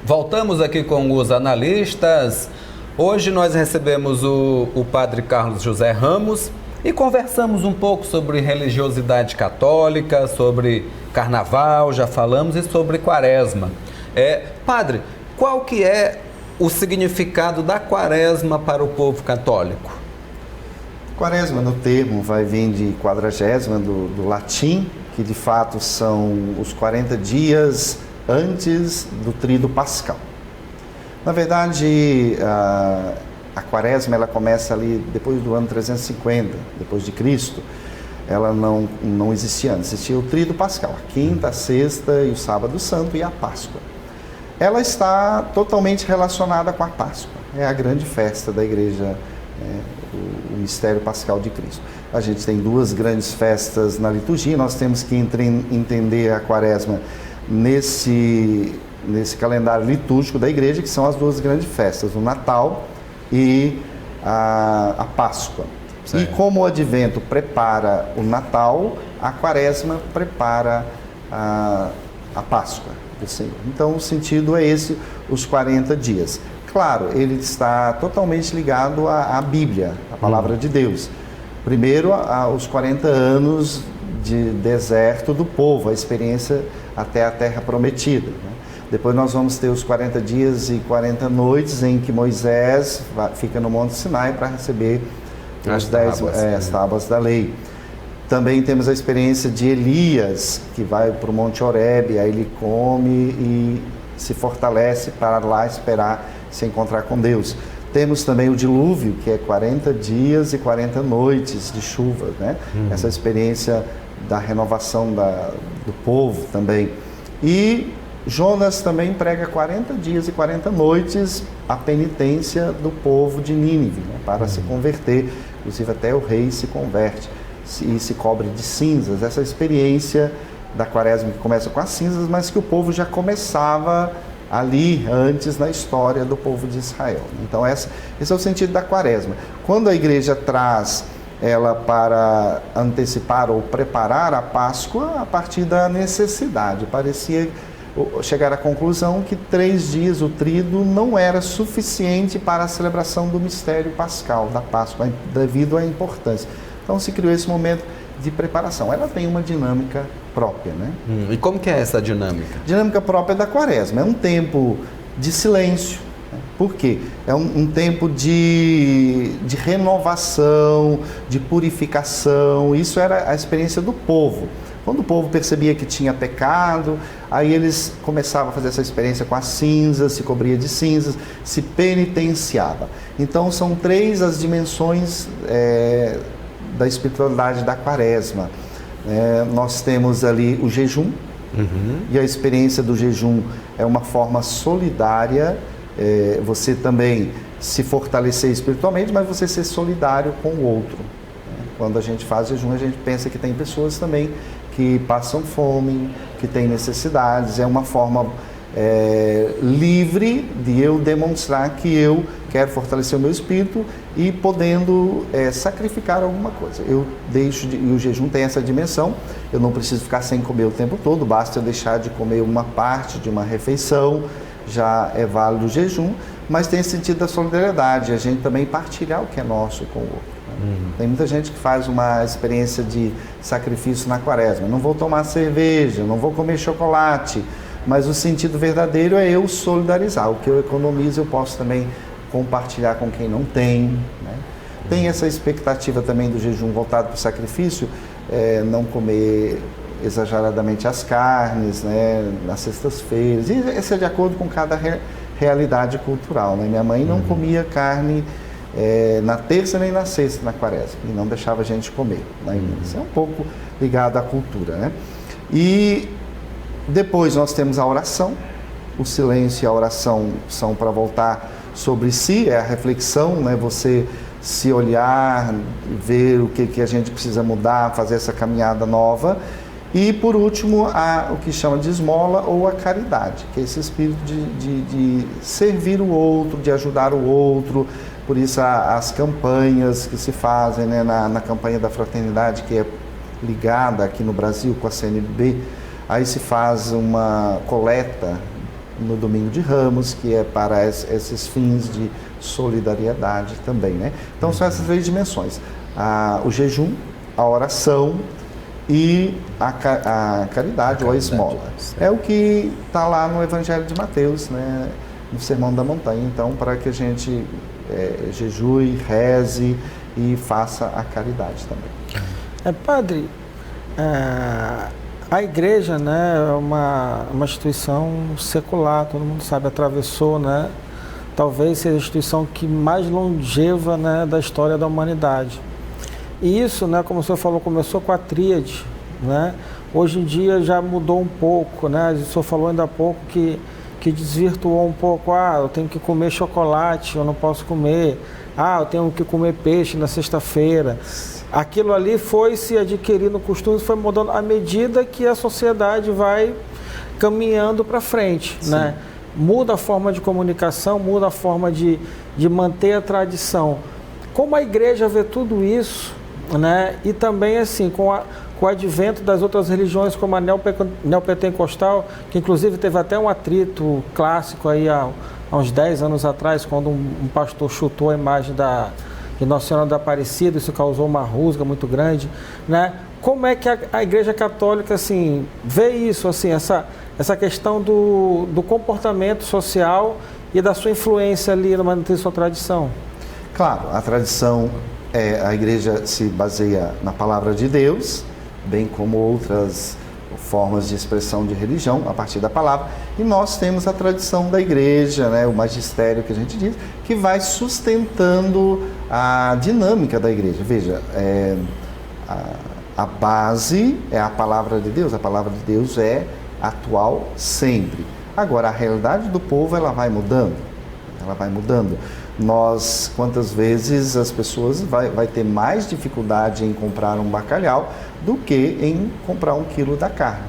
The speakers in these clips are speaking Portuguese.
Voltamos aqui com os analistas. Hoje nós recebemos o padre Carlos José Ramos e conversamos um pouco sobre religiosidade católica, sobre carnaval, já falamos, e sobre quaresma. Padre, qual que é o significado da quaresma para o povo católico? Quaresma, no termo, vai vir de quadragésima, do latim, que de fato são os 40 dias antes do tríduo pascal. Na verdade, a quaresma ela começa ali depois do ano 350, depois de Cristo. Ela não existia antes, existia o tríduo pascal, a quinta, a sexta e o sábado santo e a Páscoa. Ela está totalmente relacionada com a Páscoa, é a grande festa da igreja, o mistério pascal de Cristo. A gente tem duas grandes festas na liturgia, nós temos que entender a quaresma nesse calendário litúrgico da igreja, que são as duas grandes festas, o Natal e a Páscoa. Certo. E como o Advento prepara o Natal, a quaresma prepara a Páscoa do Senhor. Então o sentido é esse, os 40 dias. Claro, ele está totalmente ligado à Bíblia, à palavra de Deus. Primeiro, aos 40 anos de deserto do povo, a experiência até a terra prometida. Depois nós vamos ter os 40 dias e 40 noites em que Moisés fica no Monte Sinai para receber as tábuas da lei. Também temos a experiência de Elias, que vai para o Monte Horebe, aí ele come e se fortalece para lá esperar se encontrar com Deus. Temos também o dilúvio, que é 40 dias e 40 noites de chuva, né? Essa experiência da renovação do povo também. E Jonas também prega 40 dias e 40 noites a penitência do povo de Nínive, né? Para se converter. Inclusive até o rei se converte e se cobre de cinzas. Essa experiência da quaresma que começa com as cinzas, mas que o povo já começava ali antes na história do povo de Israel. Então esse é o sentido da quaresma. Quando a igreja traz ela para antecipar ou preparar a Páscoa a partir da necessidade, parecia chegar à conclusão que 3 dias, o tríduo, não era suficiente para a celebração do mistério pascal, da Páscoa, devido à importância. Então se criou esse momento de preparação. Ela tem uma dinâmica própria, né? E como que é essa dinâmica? Dinâmica própria da quaresma. É um tempo de silêncio. Por quê? É um tempo de renovação, de purificação. Isso era a experiência do povo. Quando o povo percebia que tinha pecado, aí eles começavam a fazer essa experiência com as cinzas, se cobria de cinzas, se penitenciava. Então são 3 as dimensões da espiritualidade da quaresma. Nós temos ali o jejum, e a experiência do jejum é uma forma solidária, você também se fortalecer espiritualmente, mas você ser solidário com o outro. Quando a gente faz jejum, a gente pensa que tem pessoas também que passam fome, que têm necessidades. É uma forma livre de eu demonstrar que eu quero fortalecer o meu espírito e podendo sacrificar alguma coisa. E o jejum tem essa dimensão. Eu não preciso ficar sem comer o tempo todo, basta eu deixar de comer uma parte de uma refeição, já é válido o jejum, mas tem esse sentido da solidariedade, a gente também partilhar o que é nosso com o outro. Tem muita gente que faz uma experiência de sacrifício na quaresma. Não vou tomar cerveja, não vou comer chocolate, mas o sentido verdadeiro é eu solidarizar. O que eu economizo eu posso também compartilhar com quem não tem, né? Tem essa expectativa também do jejum voltado para o sacrifício, não comer exageradamente as carnes, né, nas sextas-feiras. E isso é de acordo com cada realidade cultural, né? Minha mãe não comia carne na terça nem na sexta na quaresma, e não deixava a gente comer. Né? Isso é um pouco ligado à cultura, né? E depois nós temos a oração. O silêncio e a oração são para voltar sobre si, é a reflexão, né? Você se olhar, ver o que a gente precisa mudar, fazer essa caminhada nova. E por último, o que chama de esmola ou a caridade, que é esse espírito de servir o outro, de ajudar o outro. Por isso as campanhas que se fazem, né, na campanha da fraternidade, que é ligada aqui no Brasil com a CNBB, aí se faz uma coleta no Domingo de Ramos, que é para esses fins de solidariedade também, né? Então são essas 3 dimensões: o jejum, a oração e a caridade ou a esmola. É o que está lá no Evangelho de Mateus, né? No Sermão da Montanha. Então, para que a gente jejue, reze e faça a caridade também. Padre, a igreja, né, é uma instituição secular, todo mundo sabe, atravessou, né, talvez seja a instituição que mais longeva, né, da história da humanidade. E isso, né, como o senhor falou, começou com a tríade, né? Hoje em dia já mudou um pouco, né? O senhor falou ainda há pouco que desvirtuou um pouco. Eu tenho que comer chocolate, eu não posso comer. Eu tenho que comer peixe na sexta-feira. Aquilo ali foi se adquirindo costumes, foi mudando à medida que a sociedade vai caminhando para frente, né? Muda a forma de comunicação, muda a forma de manter a tradição. Como a igreja vê tudo isso, né? E também assim, com o advento das outras religiões, como a neopentecostal, que inclusive teve até um atrito clássico aí há uns 10 anos atrás, quando um pastor chutou a imagem de Nossa Senhora da Aparecida, isso causou uma rusga muito grande, né? Como é que a Igreja Católica assim, vê isso, assim, essa questão do comportamento social e da sua influência ali na manter sua tradição? Claro, a tradição, a Igreja se baseia na Palavra de Deus, bem como outras formas de expressão de religião a partir da palavra, e nós temos a tradição da igreja, né, o magistério que a gente diz, que vai sustentando a dinâmica da igreja. Veja, a base é a palavra de Deus é atual sempre. Agora, a realidade do povo, ela vai mudando. Quantas vezes as pessoas vai ter mais dificuldade em comprar um bacalhau do que em comprar 1 quilo da carne.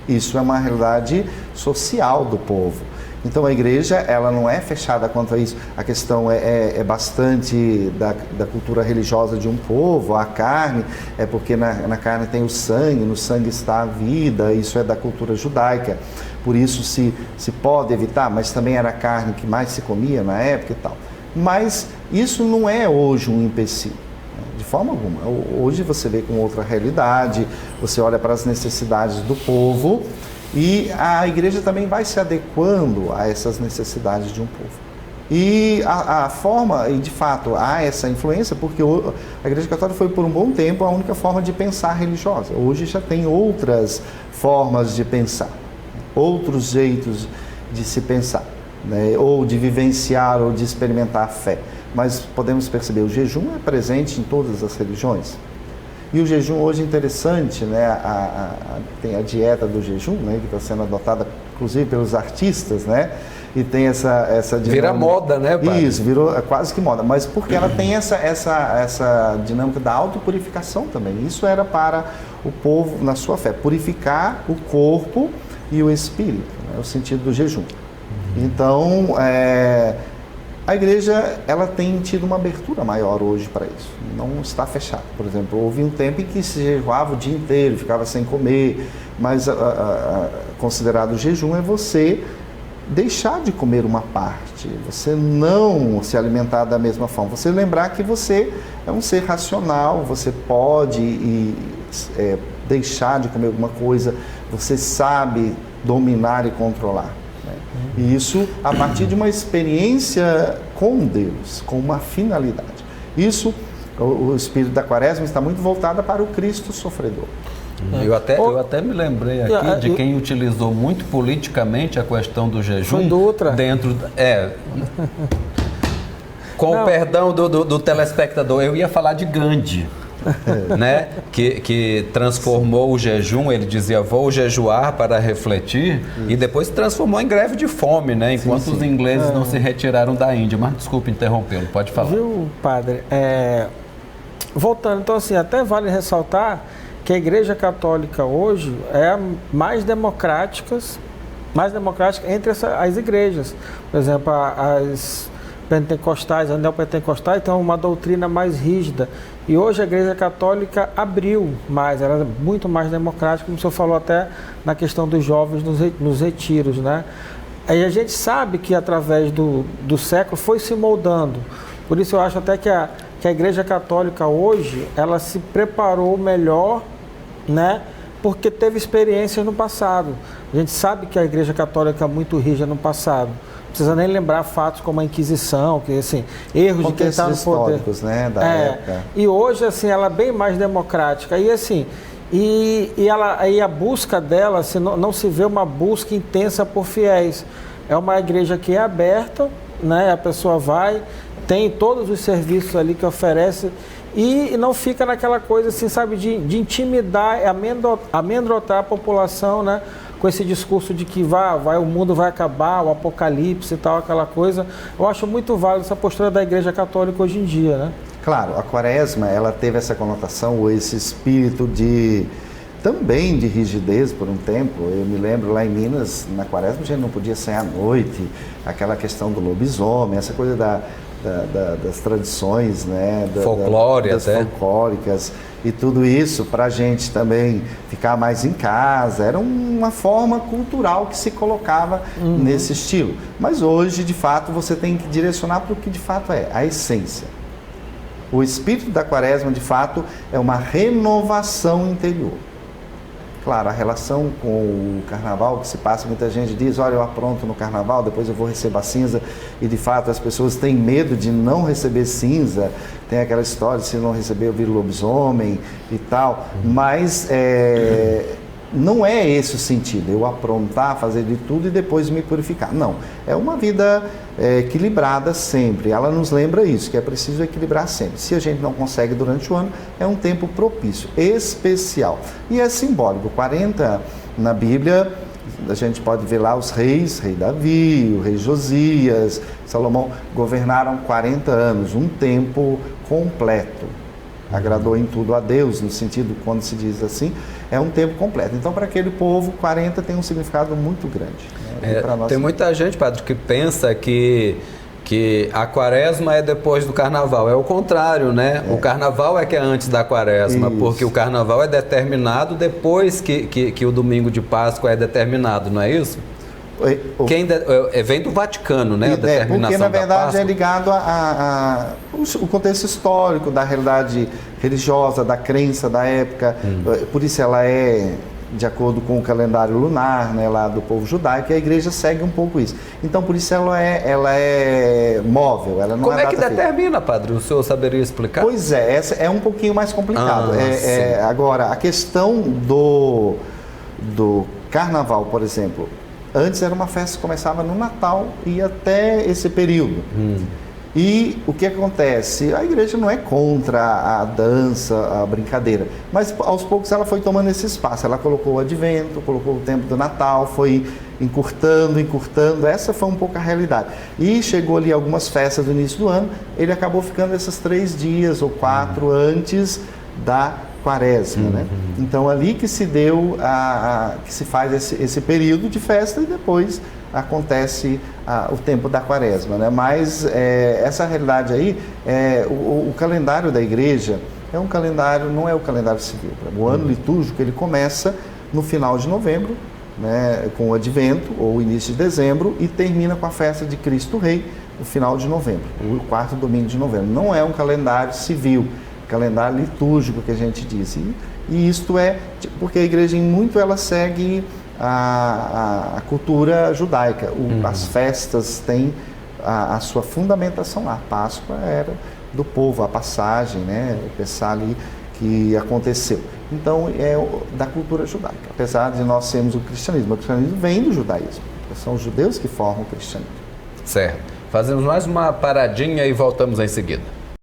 Isso é uma realidade social do povo. Então a igreja, ela não é fechada quanto a isso. A questão é bastante da cultura religiosa de um povo. A carne é porque na carne tem o sangue, no sangue está a vida. Isso é da cultura judaica. Por isso se pode evitar, mas também era a carne que mais se comia na época e tal. Mas isso não é hoje um empecilho, né? De forma alguma. Hoje você vê com outra realidade, você olha para as necessidades do povo e a igreja também vai se adequando a essas necessidades de um povo. E a forma, e de fato há essa influência, porque a Igreja Católica foi por um bom tempo a única forma de pensar religiosa. Hoje já tem outras formas de pensar, outros jeitos de se pensar, né? Ou de vivenciar ou de experimentar a fé. Mas podemos perceber, o jejum é presente em todas as religiões. E o jejum hoje é interessante, né? Tem a dieta do jejum, né? Que está sendo adotada inclusive pelos artistas, né? E tem essa dinâmica. Vira moda, né, padre? Isso, virou quase que moda. Mas porque ela tem essa dinâmica da autopurificação também. Isso era para o povo na sua fé, purificar o corpo e o espírito, né? O sentido do jejum. Então, a igreja, ela tem tido uma abertura maior hoje para isso. Não está fechada. Por exemplo, houve um tempo em que se jejuava o dia inteiro, ficava sem comer, mas considerado jejum é você deixar de comer uma parte, você não se alimentar da mesma forma, você lembrar que você é um ser racional, você pode deixar de comer alguma coisa, você sabe dominar e controlar, né? E isso a partir de uma experiência com Deus, com uma finalidade. Isso, o espírito da Quaresma está muito voltado para o Cristo sofredor. Eu até me lembrei aqui de quem utilizou muito politicamente a questão do jejum dentro... Com o perdão do telespectador, eu ia falar de Gandhi, né? Que transformou o jejum, ele dizia, vou jejuar para refletir, e depois se transformou em greve de fome, né? Enquanto os ingleses não se retiraram da Índia. Mas desculpe interrompê-lo, pode falar. Viu, padre? Voltando, então assim, até vale ressaltar que a Igreja Católica hoje é a mais democrática entre as igrejas. Por exemplo, as pentecostais, as neopentecostais têm uma doutrina mais rígida. E hoje a Igreja Católica abriu mais, ela é muito mais democrática, como o senhor falou até na questão dos jovens nos retiros, né? Aí a gente sabe que através do século foi se moldando. Por isso eu acho até que a Igreja Católica hoje, ela se preparou melhor, né? Porque teve experiências no passado. A gente sabe que a Igreja Católica é muito rígida no passado. Não precisa nem lembrar fatos como a Inquisição, que assim, erros de quem está no poder. Históricos, né, da época. E hoje, assim, ela é bem mais democrática. E assim, a busca dela, assim, não se vê uma busca intensa por fiéis. É uma igreja que é aberta, né? A pessoa vai, tem todos os serviços ali que oferece e não fica naquela coisa, assim, sabe, de intimidar, amedrontar a população, né? Com esse discurso de que o mundo vai acabar, o apocalipse e tal, aquela coisa. Eu acho muito válida essa postura da Igreja Católica hoje em dia, né? Claro, a quaresma, ela teve essa conotação, ou esse espírito também de rigidez por um tempo. Eu me lembro lá em Minas, na quaresma, a gente não podia sair à noite, aquela questão do lobisomem, essa coisa das tradições, né? Das folclóricas. E tudo isso para a gente também ficar mais em casa, era uma forma cultural que se colocava nesse estilo. Mas hoje, de fato, você tem que direcionar para o que de fato é, a essência. O espírito da quaresma, de fato, é uma renovação interior. Claro, a relação com o carnaval que se passa, muita gente diz, olha, eu apronto no carnaval, depois eu vou receber a cinza, e de fato as pessoas têm medo de não receber cinza, tem aquela história, se não receber eu viro lobisomem e tal, mas não é esse o sentido, eu aprontar, fazer de tudo e depois me purificar. Não, é uma vida equilibrada sempre. Ela nos lembra isso, que é preciso equilibrar sempre. Se a gente não consegue durante o ano, é um tempo propício, especial. E é simbólico. 40 na Bíblia, a gente pode ver lá os reis, rei Davi, o rei Josias, Salomão, governaram 40 anos, um tempo completo. Agradou em tudo a Deus, no sentido, quando se diz assim, é um tempo completo. Então, para aquele povo, 40 tem um significado muito grande. Né? Tem muita gente, padre, que pensa que a quaresma é depois do carnaval. É o contrário, né? O carnaval é que é antes da quaresma, porque o carnaval é determinado depois que o domingo de Páscoa é determinado, não é isso? Vem do Vaticano, né? A determinação porque na verdade da é ligado o contexto histórico da realidade religiosa, da crença da época. Por isso ela é de acordo com o calendário lunar, né, lá do povo judaico, e a igreja segue um pouco isso. Então por isso ela é móvel, ela não Como é que data determina, padre? O senhor saberia explicar? Pois é, essa é um pouquinho mais complicado. Agora, a questão do carnaval, por exemplo, antes era uma festa que começava no Natal e até esse período. E o que acontece? A igreja não é contra a dança, a brincadeira, mas aos poucos ela foi tomando esse espaço. Ela colocou o advento, colocou o tempo do Natal, foi encurtando. Essa foi um pouco a realidade. E chegou ali algumas festas do início do ano, ele acabou ficando esses 3 dias ou 4 antes da quaresma, né? Então ali que se deu, que se faz esse período de festa e depois acontece o tempo da quaresma, né? Mas essa realidade aí, o calendário da igreja é um calendário, não é o calendário civil. O ano litúrgico ele começa no final de novembro, né, com o advento ou início de dezembro e termina com a festa de Cristo Rei no final de novembro, o 4º domingo de novembro. Não é um calendário civil, calendário litúrgico que a gente diz. E isto é porque a igreja em muito ela segue a cultura judaica. As festas têm a sua fundamentação lá. A Páscoa era do povo, a passagem, né, o pensar ali que aconteceu. Então é da cultura judaica, apesar de nós sermos o cristianismo. O cristianismo vem do judaísmo, são os judeus que formam o cristianismo. Certo. Fazemos mais uma paradinha e voltamos em seguida.